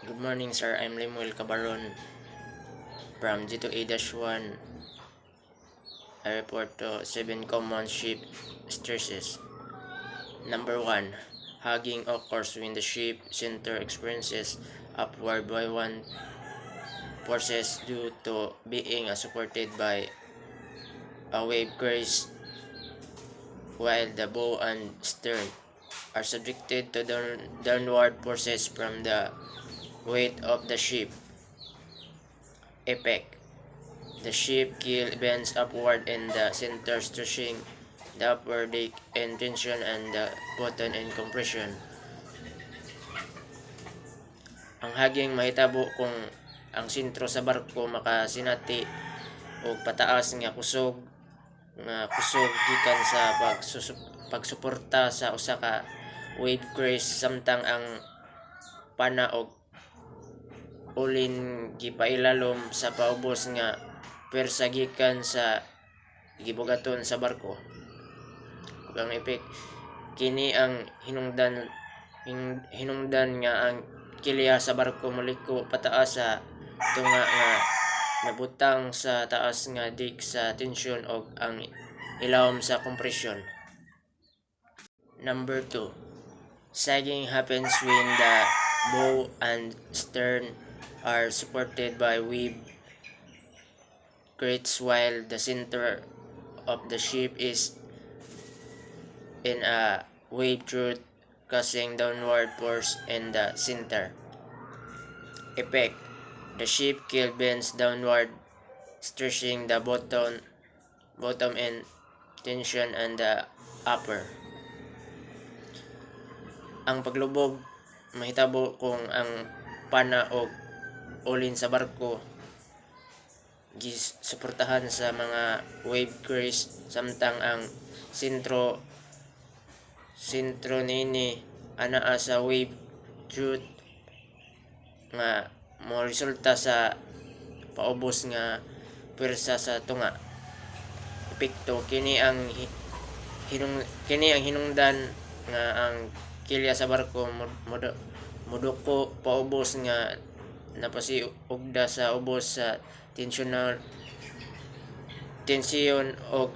Good morning, sir. I'm Lemuel Cabaron from G2A-1. I report to 7 common ship stresses. Number 1. Hugging occurs when the ship center experiences upward by one forces due to being supported by a wave grace, while the bow and stern are subjected to downward forces from the weight of the ship. Effect: the ship keel bends upward in the center, stretching the upper deck in tension and the bottom in compression. Ang haging mahitabo kung ang sentro sa barko makasinati og pataas nga kusog gikan sa pagsuporta sa usa ka wave crest, samtang ang pana og ulin gipailalom sa paubos nga pwersa gikan sa gibugaton sa barko. Ug ang epek kini ang hinungdan nga ang kilya sa barko moliko pataas sa tunga nga nabutang sa taas nga dik sa tensyon og ang ilawom sa compression. Number 2. Sagging happens when the bow and stern are supported by wave grates while the center of the ship is in a wave trough, causing downward force in the center. Effect: the ship keel bends downward, stretching the bottom in tension and the upper. Ang paglubog mahitabo kung ang pana o ulin sa barko gisuportahan sa mga wave crest, samtang ang sentro nini anaa sa wave trough nga mo resulta sa paubos nga pwersa sa tunga. Epekto: kini ang hinungdan nga ang kilya sa barko moduko paubos nga napasiugda sa ubos sa tensiyon og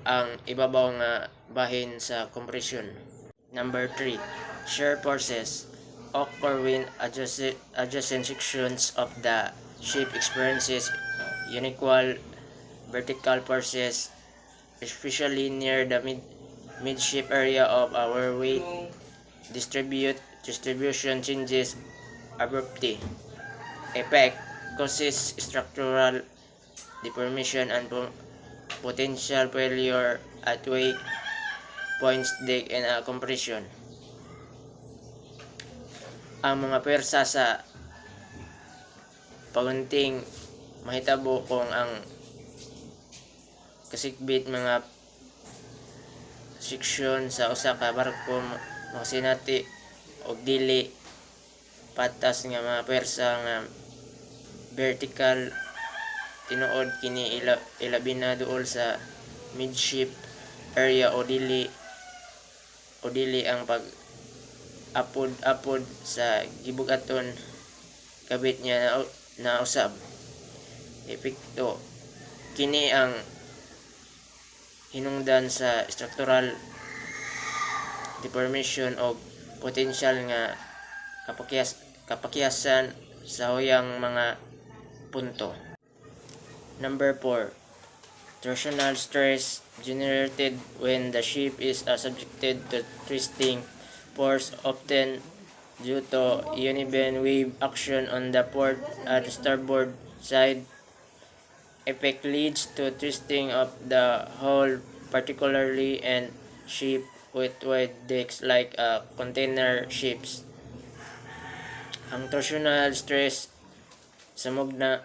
ang ibabaw nga bahin sa compression. Number 3. Shear forces occur when adjacent sections of the ship experiences unequal vertical forces, especially near the midship area of our weight distribution changes abruptly. Effect: causes structural deformation and potential failure at weight points deck in a compression. Ang mga pwersa sa pagunting mahitabo kung ang kasikbit mga seksyon sa usa ka barko makasinati og dili patas nga mga pwersa nga vertical, tinuod kini ilabi na duol sa midship area o dili ang pag apod sa gibugaton kabit niya na usab. Epekto: kini ang hinungdan sa structural deformation o potential nga kapakyasan sa huyang mga punto. Number 4. Torsional stress generated when the ship is subjected to twisting force, often due to uneven wave action on the port and starboard side. Effect: leads to twisting of the hull, particularly in ship with wide decks like container ships. Ang torsional stress samugna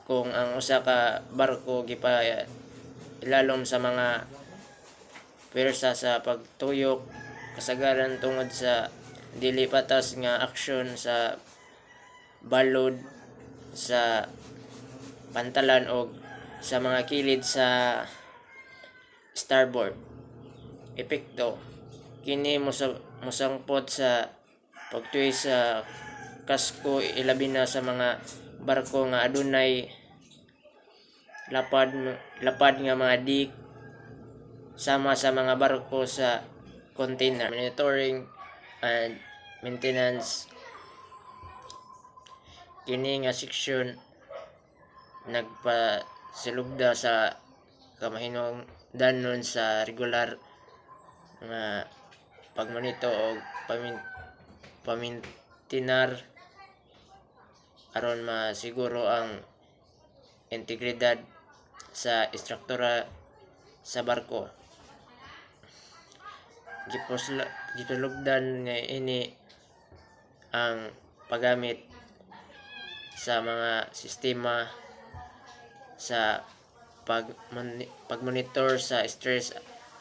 kung ang usa ka barko ilalom sa mga pwersa sa pagtuyok, kasagaran tungod sa dili patas nga aksyon sa balod sa pantalan o sa mga kilid sa starboard. Epekto: kini mosangpot sa pagtuig sa kasko, ilabi na sa mga barko nga adunay lapad nga mga dik sama sa mga barko sa container. Monitoring and maintenance, kini nga seksyon nagpasilugda sa kamahinungdanon sa regular nga pagmonito o pamintinar aron masiguro ang integridad sa istruktura sa barko. Gipalugdan nga ini ang paggamit sa mga sistema sa pagmonitor sa stress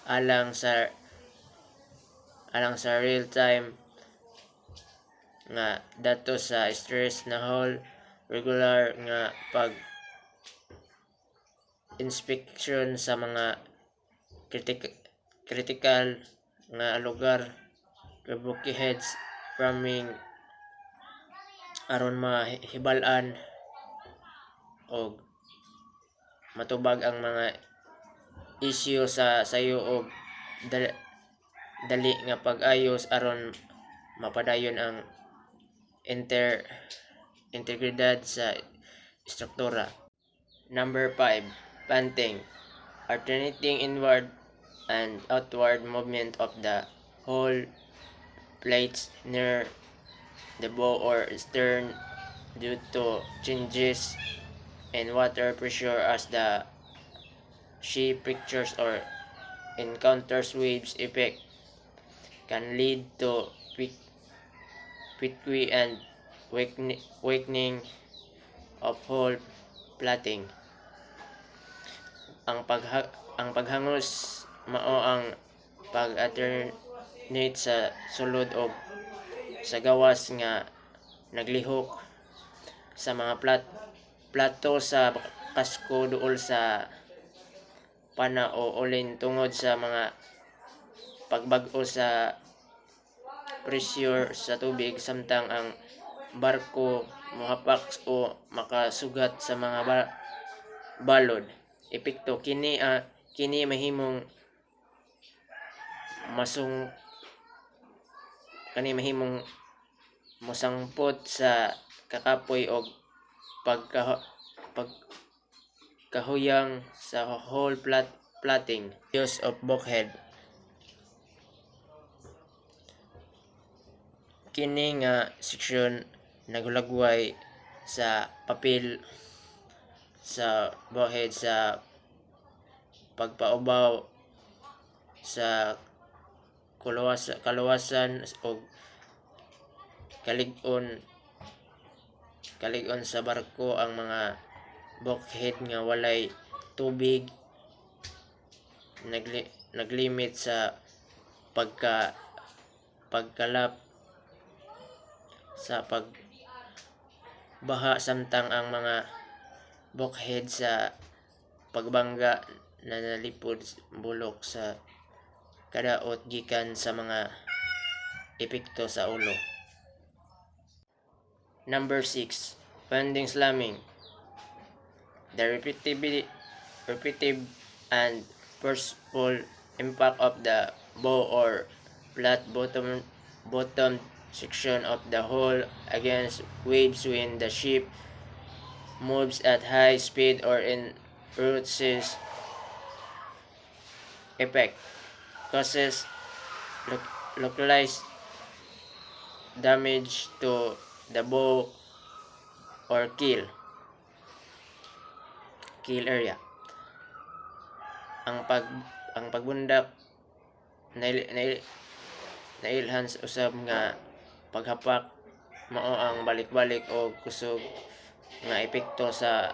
alang sa real time nga datos sa stress na whole regular nga pag inspection sa mga critical nga lugar, bulkheads, framing aron mahibal-an og matubag ang mga issue sa sayo og dali nga pag-ayos aron mapadayon ang integridad sa istruktura. Number 5, panting. Alternating inward and outward movement of the hull plates near the bow or stern due to changes in water pressure as the ship pictures or encounters waves effect can lead to pitchy and weakening of hull plating. Ang paghangos mao ang pag-alternate sa sulod o sa gawas nga naglihok sa mga plato sa kasko duol sa pana o ulin tungod sa mga pagbag-o sa pressure sa tubig samtang ang barko mohapak o makasugat sa mga balod. Epekto kini mahimong mosangpot sa kakapoy og pagkahuyang sa whole plating. Use of bulkhead. Kini nga seksyon nagulagway sa papel sa bulkhead sa pagpaubaw sa kaluwasan o kalig-on sa barko. Ang mga bulkhead nga walay tubig naglimit sa pagkalap sa pagbaha samtang ang mga bulkhead sa pagbangga na nalipod bulok sa kadaot gikan sa mga epekto sa ulo. Number 6, bending slamming. The repetitive and forceful impact of the bow or flat bottomed section of the hull against waves when the ship moves at high speed or in ruthless effect causes localized damage to the bow or keel area. Ang pagbundak nailhan sa usab nga paghapak mao ang balik-balik o kusog nga epekto sa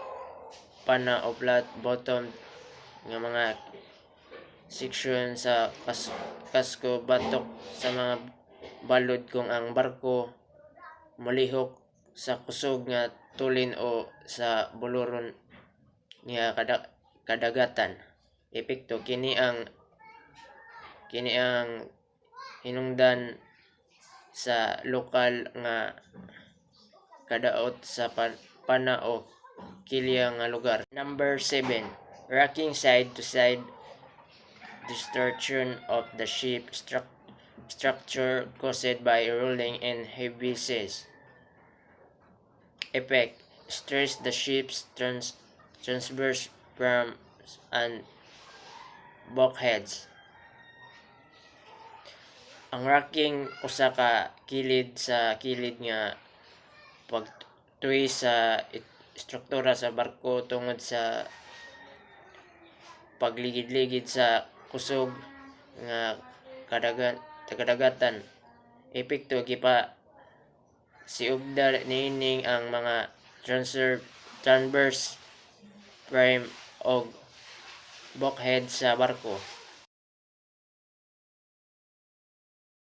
pana o flat bottom nga mga seksyon sa kasko batok sa mga balod kung ang barko molihok sa kusog nga tulin o sa buluron nga kadagatan. Epekto kini ang hinungdan sa lokal nga kadaot sa pana o kilya nga lugar. Number 7. Rocking side to side distortion of the ship structure caused by rolling and heavy seas. Effect. Stress the ship's transverse from and bulkheads. Ang rocking usa ka kilid sa kilid nga pagtuwi sa struktura sa barko tungod sa pagligid-ligid sa kusog nga kadagatan. Epekto gipa siugda niining ang mga transverse frame o bulkhead sa barko.